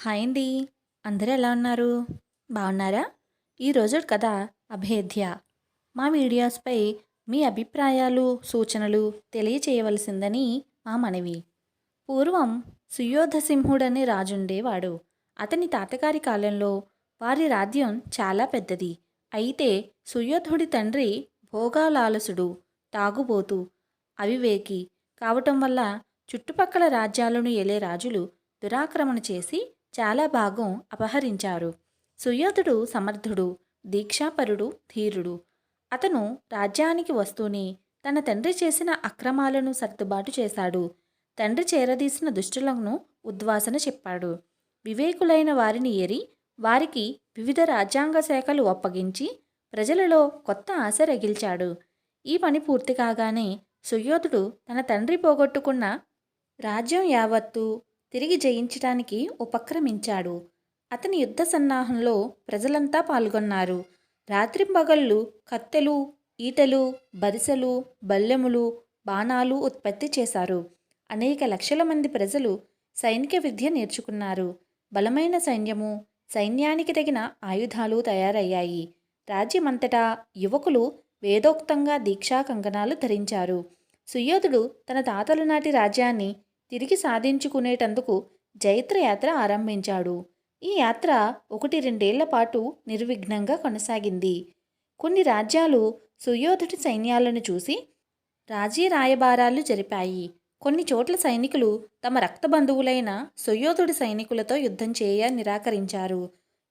Hi అండి. అందరూ ఎలా ఉన్నారు? బాగున్నారా? ఈరోజు కథ అభేద్య. మా వీడియోస్పై మీ అభిప్రాయాలు, సూచనలు తెలియచేయవలసిందని మా మనవి. పూర్వం సుయోధసింహుడనే రాజుండేవాడు. అతని తాతగారి కాలంలో వారి రాజ్యం చాలా పెద్దది. అయితే సుయోధుడి తండ్రి భోగాలాలసుడు, తాగుబోతు, అవివేకి కావటం వల్ల చుట్టుపక్కల రాజ్యాలను ఏలే రాజులు దురాక్రమణ చేసి చాలా భాగం అపహరించారు. సుయోధుడు సమర్థుడు, దీక్షాపరుడు, ధీరుడు. అతను రాజ్యానికి వస్తూనే తన తండ్రి చేసిన అక్రమాలను సర్దుబాటు చేశాడు. తండ్రి చేరదీసిన దుష్టులను ఉద్వాసన చెప్పాడు. వివేకులైన వారిని ఏరి వారికి వివిధ రాజ్యాంగ శాఖలు అప్పగించి ప్రజలలో కొత్త ఆశ రగిల్చాడు. ఈ పని పూర్తి కాగానే సుయోధుడు తన తండ్రి పోగొట్టుకున్న రాజ్యం యావత్తు తిరిగి జయించటానికి ఉపక్రమించాడు. అతని యుద్ధ సన్నాహంలో ప్రజలంతా పాల్గొన్నారు. రాత్రింబగళ్ళు కత్తెలు, ఈటెలు, బరిసెలు, బల్లెములు, బాణాలు ఉత్పత్తి చేశారు. అనేక లక్షల మంది ప్రజలు సైనిక విద్య నేర్చుకున్నారు. బలమైన సైన్యము, సైన్యానికి తగిన ఆయుధాలు తయారయ్యాయి. రాజ్యమంతటా యువకులు వేదోక్తంగా దీక్షా కంకణాలు ధరించారు. సుయోధుడు తన తాతల నాటి రాజ్యాన్ని తిరిగి సాధించుకునేటందుకు జైత్రయాత్ర ఆరంభించాడు. ఈ యాత్ర 1-2 పాటు నిర్విఘ్నంగా కొనసాగింది. కొన్ని రాజ్యాలు సుయోధుడి సైన్యాలను చూసి రాజీ రాయబారాలు జరిపాయి. కొన్ని చోట్ల సైనికులు తమ రక్త బంధువులైన సుయోధుడి సైనికులతో యుద్ధం చేయ నిరాకరించారు.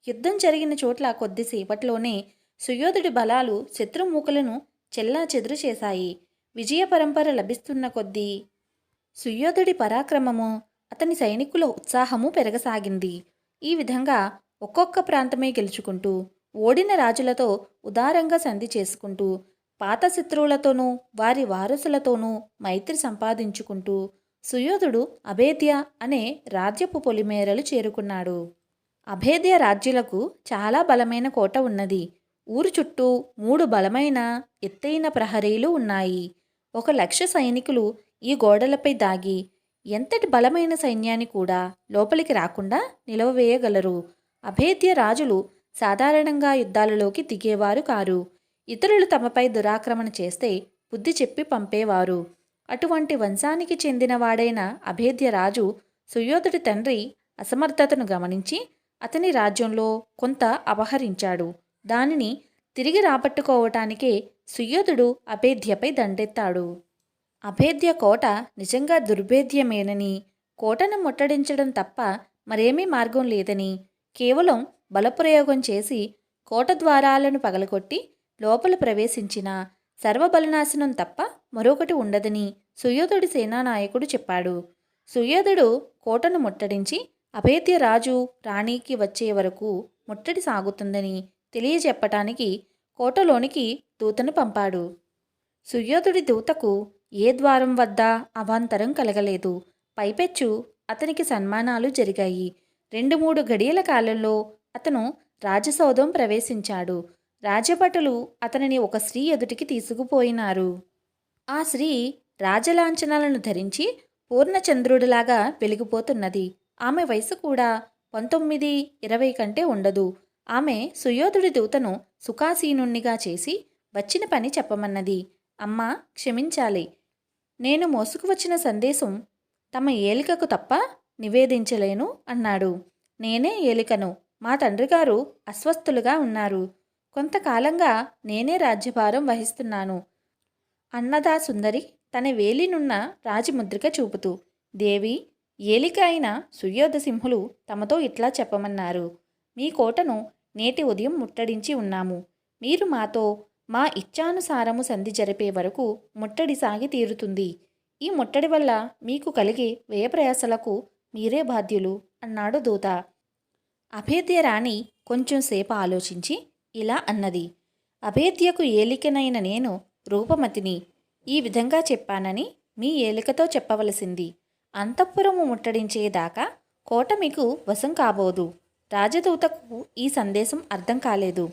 యుద్ధం జరిగిన చోట్ల కొద్దిసేపట్లోనే సుయోధుడి బలాలు శత్రుమూకలను చెల్లాచెదురు చేశాయి. విజయ పరంపర లభిస్తున్న కొద్దీ సుయోధుడి పరాక్రమము, అతని సైనికుల ఉత్సాహము పెరగసాగింది. ఈ విధంగా ఒక్కొక్క ప్రాంతమే గెలుచుకుంటూ, ఓడిన రాజులతో ఉదారంగా సంధి చేసుకుంటూ, పాత శత్రువులతోనూ వారి వారసులతోనూ మైత్రి సంపాదించుకుంటూ సుయోధుడు అభేద్య అనే రాజ్యపు పొలిమేరలు చేరుకున్నాడు. అభేద్య రాజ్యులకు చాలా బలమైన కోట ఉన్నది. ఊరు చుట్టూ 3 బలమైన ఎత్తైన ప్రహరీలు ఉన్నాయి. 1,00,000 సైనికులు ఈ గోడలపై దాగి ఎంతటి బలమైన సైన్యాన్ని కూడా లోపలికి రాకుండా నిలవవేయగలరు. అభేద్య రాజులు సాధారణంగా యుద్ధాలలోకి దిగేవారు కారు. ఇతరులు తమపై దురాక్రమణ చేస్తే బుద్ధి చెప్పి పంపేవారు. అటువంటి వంశానికి చెందినవాడైన అభేద్య రాజు సుయోధుడి తండ్రి అసమర్థతను గమనించి అతని రాజ్యంలో కొంత అపహరించాడు. దానిని తిరిగి రాబట్టుకోవటానికే సుయోధుడు అభేద్యపై దండెత్తాడు. అభేద్య కోట నిజంగా దుర్భేద్యమేనని, కోటను ముట్టడించడం తప్ప మరేమీ మార్గం లేదని, కేవలం బలప్రయోగం చేసి కోట ద్వారాలను పగలగొట్టి లోపల ప్రవేశించిన సర్వబలనాశనం తప్ప మరొకటి ఉండదని సుయోధుడి సేనానాయకుడు చెప్పాడు. సుయోధుడు కోటను ముట్టడించి అభేద్య రాజు రాణికి వచ్చే వరకు ముట్టడి సాగుతుందని తెలియజెప్పటానికి కోటలోనికి దూతను పంపాడు. సుయోధుడి దూతకు ఏ ద్వారం వద్ద అవాంతరం కలగలేదు. పైపెచ్చు అతనికి సన్మానాలు జరిగాయి. 2-3 గడియల కాలంలో అతను రాజసౌధం ప్రవేశించాడు. రాజభటులు అతనిని ఒక స్త్రీ ఎదుటికి తీసుకుపోయినారు. ఆ స్త్రీ రాజలాంఛనాలను ధరించి పూర్ణచంద్రుడిలాగా వెలిగిపోతున్నది. ఆమె వయసు కూడా 19-20 కంటే ఉండదు. ఆమె సుయోధుడి దూతను సుఖాసీనుణ్ణిగా చేసి వచ్చిన పని చెప్పమన్నది. అమ్మా, క్షమించాలి. నేను మోసుకువచ్చిన సందేశం తమ ఏలికకు తప్ప నివేదించలేను అన్నాడు. నేనే ఏలికను. మా తండ్రిగారు అస్వస్థులుగా ఉన్నారు. కొంతకాలంగా నేనే రాజ్యభారం వహిస్తున్నాను అన్నదా సుందరి తన వేలినున్న రాజముద్రిక చూపుతూ. దేవి, ఏలిక అయిన సుయోధసింహులు తమతో ఇట్లా చెప్పమన్నారు. మీ కోటను నేటి ఉదయం ముట్టడించి ఉన్నాము. మీరు మాతో మా ఇచ్ఛానుసారము సంధి జరిపే వరకు ముట్టడి సాగి తీరుతుంది. ఈ ముట్టడి వల్ల మీకు కలిగే వ్యయప్రయాసలకు మీరే బాధ్యులు అన్నాడు దూత. అభేద్య రాణి కొంచెంసేపు ఆలోచించి ఇలా అన్నది. అభేద్యకు ఏలికనైన నేను రూపమతిని. ఈ విధంగా చెప్పానని మీ ఏలికతో చెప్పవలసింది. అంతఃపురము ముట్టడించేదాకా కోట మీకు వశం కాబోదు. రాజదూతకు ఈ సందేశం అర్థం కాలేదు.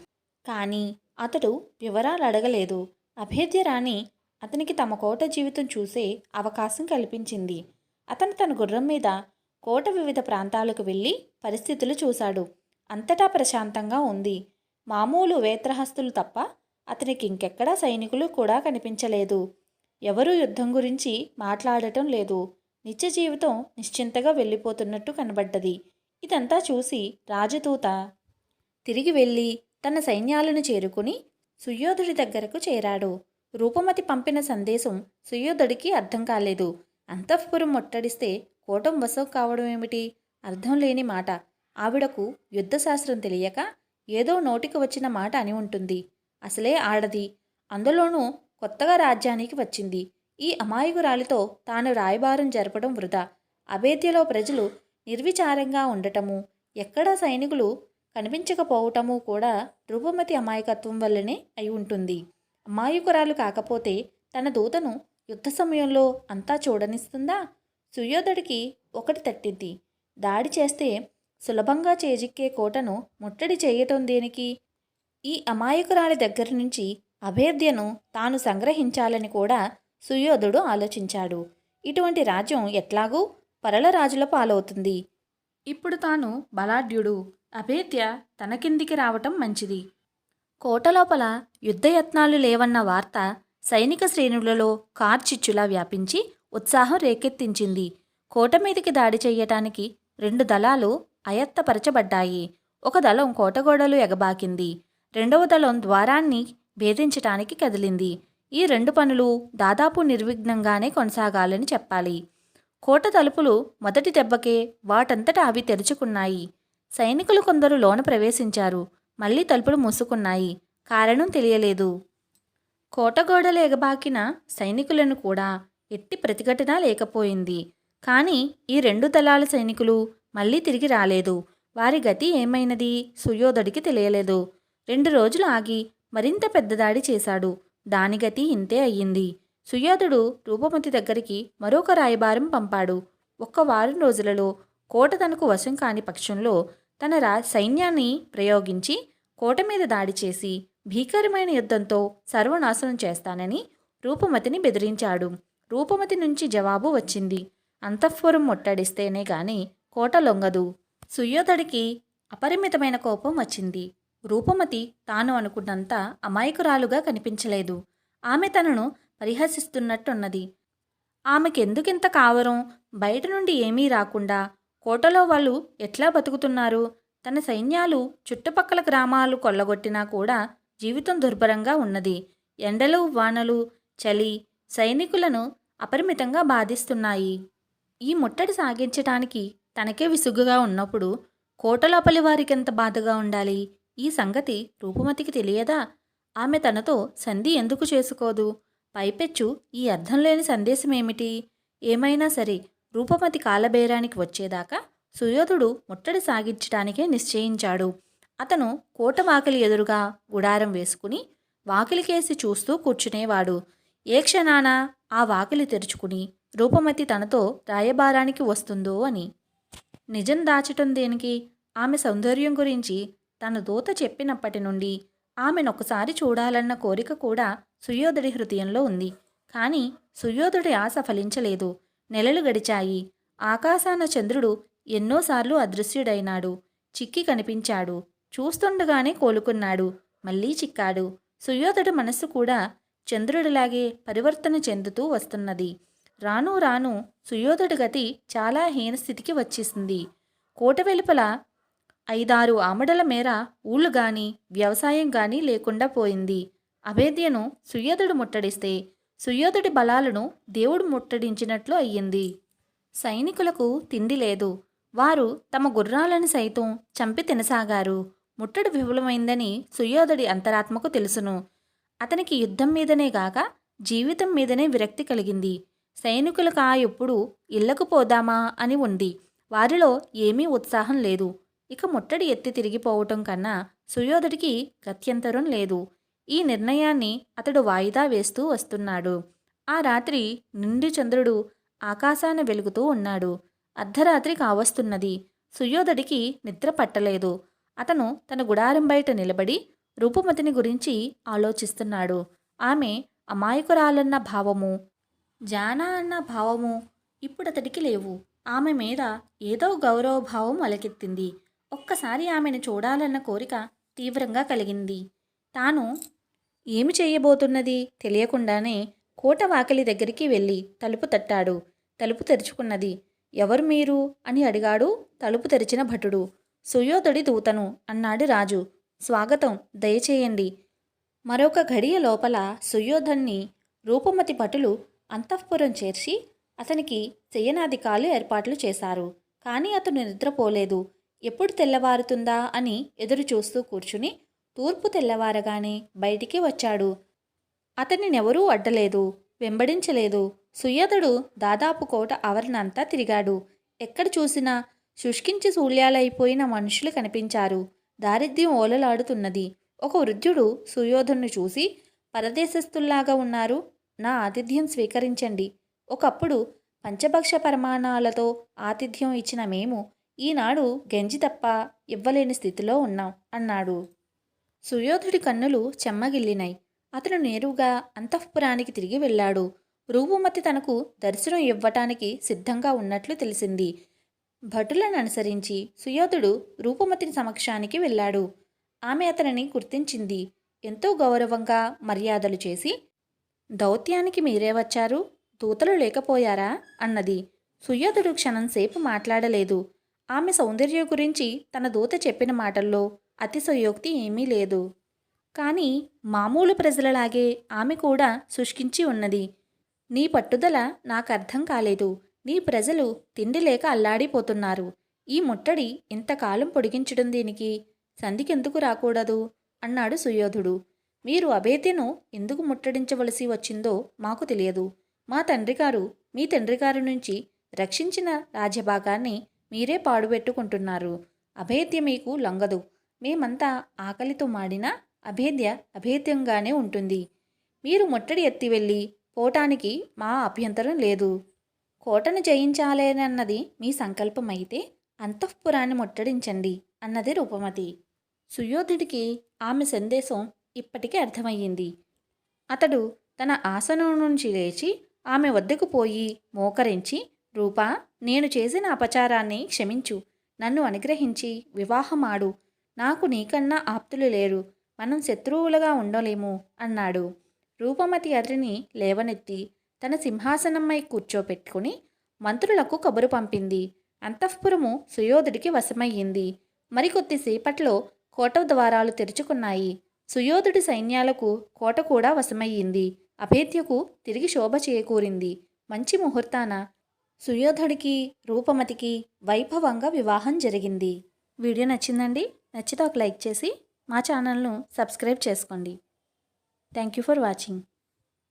కానీ అతడు వివరాలు అడగలేదు. అభేద్య రాణి అతనికి తమ కోట జీవితం చూసే అవకాశం కల్పించింది. అతను తన గుర్రం మీద కోట వివిధ ప్రాంతాలకు వెళ్ళి పరిస్థితులు చూశాడు. అంతటా ప్రశాంతంగా ఉంది. మామూలు వేత్రహస్తులు తప్ప అతనికి ఇంకెక్కడా సైనికులు కూడా కనిపించలేదు. ఎవరూ యుద్ధం గురించి మాట్లాడటం లేదు. నిత్య జీవితం నిశ్చింతగా వెళ్ళిపోతున్నట్టు కనబడ్డది. ఇదంతా చూసి రాజదూత తిరిగి వెళ్ళి తన సైన్యాలను చేరుకుని సుయోధుడి దగ్గరకు చేరాడు. రూపమతి పంపిన సందేశం సుయోధుడికి అర్థం కాలేదు. అంతఃపురం ముట్టడిస్తే కోటం వశం కావడం ఏమిటి? అర్థం లేని మాట. ఆవిడకు యుద్ధశాస్త్రం తెలియక ఏదో నోటికి వచ్చిన మాట అని ఉంటుంది. అసలే ఆడది, అందులోనూ కొత్తగా రాజ్యానికి వచ్చింది. ఈ అమాయకురాలితో తాను రాయబారం జరపడం వృధా. అభేద్యలో ప్రజలు నిర్విచారంగా ఉండటము, ఎక్కడా సైనికులు కనిపించకపోవటము కూడా రూపమతి అమాయకత్వం వల్లనే అయి ఉంటుంది. అమాయకురాలు కాకపోతే తన దూతను యుద్ధ సమయంలో అంతా చూడనిస్తుందా? సుయోధుడికి ఒకటి తట్టింది. దాడి చేస్తే సులభంగా చేజిక్కే కోటను ముట్టడి చేయటం దేనికి? ఈ అమాయకురాలి దగ్గర నుంచి అభేద్యను తాను సంగ్రహించాలని కూడా సుయోధుడు ఆలోచించాడు. ఇటువంటి రాజ్యం ఎట్లాగూ పరల రాజుల పాలవుతుంది. ఇప్పుడు తాను బలాఢ్యుడు, అభేద్య తన కిందికి రావటం మంచిది. కోట లోపల యుద్ధయత్నాలు లేవన్న వార్త సైనిక శ్రేణులలో కార్చిచ్చులా వ్యాపించి ఉత్సాహం రేకెత్తించింది. కోట మీదికి దాడి చెయ్యటానికి 2 దళాలు అయత్తపరచబడ్డాయి. ఒక దళం కోటగోడలు ఎగబాకింది. రెండవ దళం ద్వారాన్ని భేదించటానికి కదిలింది. ఈ 2 పనులు దాదాపు నిర్విఘ్నంగానే కొనసాగాలని చెప్పాలి. కోట తలుపులు మొదటి దెబ్బకే వాటంతట అవి తెరుచుకున్నాయి. సైనికులు కొందరు లోన ప్రవేశించారు. మళ్లీ తలుపులు మూసుకున్నాయి. కారణం తెలియలేదు. కోటగోడలు ఎగబాకిన సైనికులను కూడా ఎట్టి ప్రతిఘటన లేకపోయింది. కానీ ఈ 2 దళాల సైనికులు మళ్లీ తిరిగి రాలేదు. వారి గతి ఏమైనది సుయోధుడికి తెలియలేదు. 2 రోజులు ఆగి మరింత పెద్ద దాడి చేశాడు. దాని గతి ఇంతే అయ్యింది. సుయోధుడు రూపమతి దగ్గరికి మరొక రాయబారం పంపాడు. 1 వారం రోజులలో కోట తనకు వశం కాని పక్షంలో తన సైన్యాన్ని ప్రయోగించి కోట మీద దాడి చేసి భీకరమైన యుద్ధంతో సర్వనాశనం చేస్తానని రూపమతిని బెదిరించాడు. రూపమతి నుంచి జవాబు వచ్చింది. అంతఃపురం ముట్టడిస్తేనే గాని కోట లొంగదు. సుయోధుడికి అపరిమితమైన కోపం వచ్చింది. రూపమతి తాను అనుకున్నంత అమాయకురాలుగా కనిపించలేదు. ఆమె తనను పరిహసిస్తున్నట్టున్నది. ఆమెకెందుకింత కావరం? బయట నుండి ఏమీ రాకుండా కోటలో వాళ్ళు ఎట్లా బతుకుతున్నారు? తన సైన్యాలు చుట్టుపక్కల గ్రామాలు కొల్లగొట్టినా కూడా జీవితం దుర్భరంగా ఉన్నది. ఎండలు, వానలు, చలి సైనికులను అపరిమితంగా బాధిస్తున్నాయి. ఈ ముట్టడి సాగించటానికి తనకే విసుగుగా ఉన్నప్పుడు కోటలోపలి వారికెంత బాధగా ఉండాలి? ఈ సంగతి రూపమతికి తెలియదా? ఆమె తనతో సంధి ఎందుకు చేసుకోదు? పైపెచ్చు ఈ అర్థం లేని సందేశమేమిటి? ఏమైనా సరే రూపమతి కాలబేరానికి వచ్చేదాకా సుయోధుడు ముట్టడి సాగించటానికే నిశ్చయించాడు. అతను కోట వాకిలి ఎదురుగా గుడారం వేసుకుని వాకిలికేసి చూస్తూ కూర్చునేవాడు. ఏ క్షణాన ఆ వాకిలి తెరుచుకుని రూపమతి తనతో రాయబారానికి వస్తుందో అని. నిజం దాచటం దేనికి? ఆమె సౌందర్యం గురించి తన దూత చెప్పినప్పటి నుండి ఆమెనొకసారి చూడాలన్న కోరిక కూడా సుయోధుడి హృదయంలో ఉంది. కానీ సుయోధుడి ఆశ ఫలించలేదు. నెలలు గడిచాయి. ఆకాశాన చంద్రుడు ఎన్నోసార్లు అదృశ్యుడైనాడు. చిక్కి కనిపించాడు. చూస్తుండగానే కోలుకున్నాడు. మళ్ళీ చిక్కాడు. సుయోధుడి మనస్సు కూడా చంద్రుడిలాగే పరివర్తన చెందుతూ వస్తున్నది. రాను రాను సుయోధుడి గతి చాలా హీనస్థితికి వచ్చేసింది. కోట వెలుపల 5-6 ఆమడల మేర ఊళ్ళు గాని వ్యవసాయం గాని లేకుండా పోయింది. అభేద్యను సుయోధుడు ముట్టడిస్తే సుయోధుడి బలాలను దేవుడు ముట్టడించినట్లు అయ్యింది. సైనికులకు తిండి లేదు. వారు తమ గుర్రాలను సైతం చంపి తినసాగారు. ముట్టడి విఫలమైందని సుయోధుడి అంతరాత్మకు తెలుసును. అతనికి యుద్ధం మీదనే గాక జీవితం మీదనే విరక్తి కలిగింది. సైనికులకు ఎప్పుడు ఇళ్లకు పోదామా అని ఉంది. వారిలో ఏమీ ఉత్సాహం లేదు. ఇక ముట్టడి ఎత్తి తిరిగిపోవటం కన్నా సుయోధుడికి గత్యంతరం లేదు. ఈ నిర్ణయాన్ని అతడు వాయిదా వేస్తూ వస్తున్నాడు. ఆ రాత్రి నిండు చంద్రుడు ఆకాశాన వెలుగుతూ ఉన్నాడు. అర్ధరాత్రి కావస్తున్నది. సుయోధుడికి నిద్ర పట్టలేదు. అతను తన గుడారం బయట నిలబడి రూపమతిని గురించి ఆలోచిస్తున్నాడు. ఆమె అమాయకురాలన్న భావము, జానా అన్న భావము ఇప్పుడతడికి లేవు. ఆమె మీద ఏదో గౌరవభావం మొలకెత్తింది. ఒక్కసారి ఆమెను చూడాలన్న కోరిక తీవ్రంగా కలిగింది. తాను ఏమి చేయబోతున్నది తెలియకుండానే కోట వాకిలి దగ్గరికి వెళ్ళి తలుపు తట్టాడు. తలుపు తెరుచుకున్నది. ఎవరు మీరు అని అడిగాడు తలుపు తెరిచిన భటుడు. సుయోధుడి దూతను అన్నాడు రాజు. స్వాగతం, దయచేయండి. మరొక ఘడియ లోపల సుయోధన్ని రూపమతి భటులు అంతఃపురం చేర్చి అతనికి శయనాధికాలు ఏర్పాట్లు చేశారు. కానీ అతను నిద్రపోలేదు. ఎప్పుడు తెల్లవారుతుందా అని ఎదురు చూస్తూ కూర్చుని తూర్పు తెల్లవారగానే బయటికి వచ్చాడు. అతనినెవరూ అడ్డలేదు, వెంబడించలేదు. సుయోధుడు దాదాపు కోట ఆవరణంతా తిరిగాడు. ఎక్కడ చూసినా శుష్కించి శూల్యాలైపోయిన మనుషులు కనిపించారు. దారిద్ర్యం ఓలలాడుతున్నది. ఒక వృద్ధుడు సుయోధుణ్ణి చూసి, పరదేశస్థుల్లాగా ఉన్నారు, నా ఆతిథ్యం స్వీకరించండి. ఒకప్పుడు పంచభక్ష పరమాణాలతో ఆతిథ్యం ఇచ్చిన మేము ఈనాడు గంజి తప్ప ఇవ్వలేని స్థితిలో ఉన్నాం అన్నాడు. సుయోధుడి కన్నులు చెమ్మగిల్లినాయి. అతను నేరుగా అంతఃపురానికి తిరిగి వెళ్ళాడు. రూపమతి తనకు దర్శనం ఇవ్వటానికి సిద్ధంగా ఉన్నట్లు తెలిసింది. భటులను అనుసరించి సుయోధుడు రూపమతిని సమక్షానికి వెళ్ళాడు. ఆమె అతనిని గుర్తించింది. ఎంతో గౌరవంగా మర్యాదలు చేసి, దౌత్యానికి మీరే వచ్చారు, దూతలు లేకపోయారా అన్నది. సుయోధుడు క్షణంసేపు మాట్లాడలేదు. ఆమె సౌందర్యం గురించి తన దూత చెప్పిన మాటల్లో అతిశయోక్తి ఏమీ లేదు. కానీ మామూలు ప్రజలలాగే ఆమె కూడా శుష్కించి ఉన్నది. నీ పట్టుదల నాకర్థం కాలేదు. నీ ప్రజలు తిండి లేక అల్లాడిపోతున్నారు. ఈ ముట్టడి ఇంతకాలం పొడిగించడం దీనికి సంధికెందుకు రాకూడదు అన్నాడు సుయోధుడు. మీరు అభేద్యను ఎందుకు ముట్టడించవలసి వచ్చిందో మాకు తెలియదు. మా తండ్రిగారు మీ తండ్రిగారి నుంచి రక్షించిన రాజ్యభాగాన్ని మీరే పాడుపెట్టుకుంటున్నారు. అభేద్య మీకు లొంగదు. మేమంతా ఆకలితో మాడినా అభేద్య అభేద్యంగానే ఉంటుంది. మీరు ముట్టడి ఎత్తి వెళ్ళి పోటానికి మా అభ్యంతరం లేదు. కోటను జయించాలేనన్నది మీ సంకల్పమైతే అంతఃపురాన్ని ముట్టడించండి అన్నది రూపమతి. సుయోధుడికి ఆమె సందేశం ఇప్పటికీ అర్థమయ్యింది. అతడు తన ఆసనం నుంచి లేచి ఆమె వద్దకు పోయి మోకరించి, రూపా, నేను చేసిన అపచారాన్ని క్షమించు. నన్ను అనుగ్రహించి వివాహమాడు. నాకు నీకన్నా ఆప్తులు లేరు. మనం శత్రువులుగా ఉండలేము అన్నాడు. రూపమతి అతడిని లేవనెత్తి తన సింహాసనమై కూర్చోపెట్టుకుని మంత్రులకు కబురు పంపింది. అంతఃపురము సుయోధుడికి వశమయ్యింది. మరికొద్దిసేపట్లో కోట ద్వారాలు తెరుచుకున్నాయి. సుయోధుడి సైన్యాలకు కోట కూడా వశమయ్యింది. అభేద్యకు తిరిగి శోభ చేకూరింది. మంచి ముహూర్తాన సుయోధుడికి రూపమతికి వైభవంగా వివాహం జరిగింది. వీడియో నచ్చిందండి? నచ్చితే ఒక లైక్ చేసి మా ఛానల్ను సబ్స్క్రైబ్ చేసుకోండి. Thank you for watching.